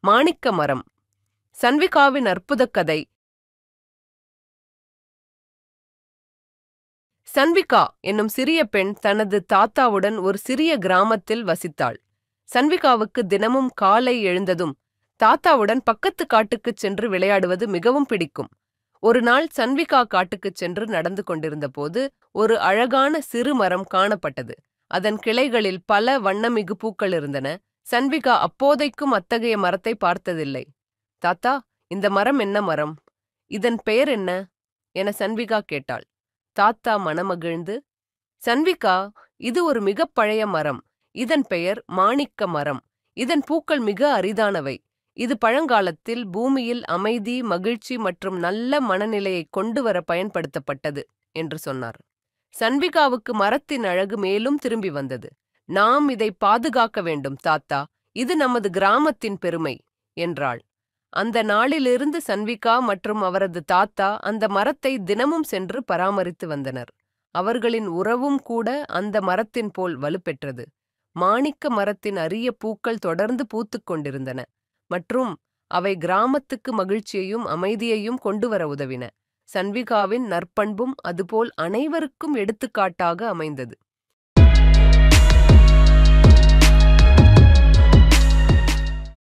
மாணிக்க மரம். சன்விகாவின் அற்புதக் கதை. சன்விகா என்னும் சிறிய பெண் தனது தாத்தாவுடன் ஒரு சிறிய கிராமத்தில் வசித்தாள். சன்விகாவுக்கு தினமும் காலை எழுந்ததும் தாத்தாவுடன் பக்கத்து காட்டுக்குச் சென்று விளையாடுவது மிகவும் பிடிக்கும். ஒரு நாள் சன்விகா காட்டுக்குச் சென்று நடந்து கொண்டிருந்தபோது ஒரு அழகான சிறு மரம் காணப்பட்டது. அதன் கிளைகளில் பல வண்ணமிகு பூக்கள் இருந்தன. சன்விகா அப்போதைக்கும் அத்தகைய மரத்தை பார்த்ததில்லை. தாத்தா, இந்த மரம் என்ன மரம்? இதன் பெயர் என்ன என சன்விகா கேட்டாள். தாத்தா மனமகிழ்ந்து, சன்விகா, இது ஒரு மிகப் பழைய மரம். இதன் பெயர் மாணிக்க மரம். இதன் பூக்கள் மிக அரிதானவை. இது பழங்காலத்தில் பூமியில் அமைதி, மகிழ்ச்சி மற்றும் நல்ல மனநிலையை கொண்டு வர பயன்படுத்தப்பட்டது என்று சொன்னார். சன்விகாவுக்கு மரத்தின் அழகு மேலும் திரும்பி வந்தது. நாம் இதை பாதுகாக்க வேண்டும் தாத்தா, இது நமது கிராமத்தின் பெருமை என்றாள். அந்த நாளிலிருந்து சன்விகா மற்றும் அவரது தாத்தா அந்த மரத்தை தினமும் சென்று பராமரித்து வந்தனர். அவர்களின் உறவும் கூட அந்த மரத்தின் போல் வலுப்பெற்றது. மாணிக்க மரத்தின் அரிய பூக்கள் தொடர்ந்து பூத்துக் கொண்டிருந்தன மற்றும் அவை கிராமத்துக்கு மகிழ்ச்சியையும் அமைதியையும் கொண்டுவர உதவின. சன்விகாவின் நற்பண்பும் அதுபோல் அனைவருக்கும் எடுத்துக்காட்டாக அமைந்தது.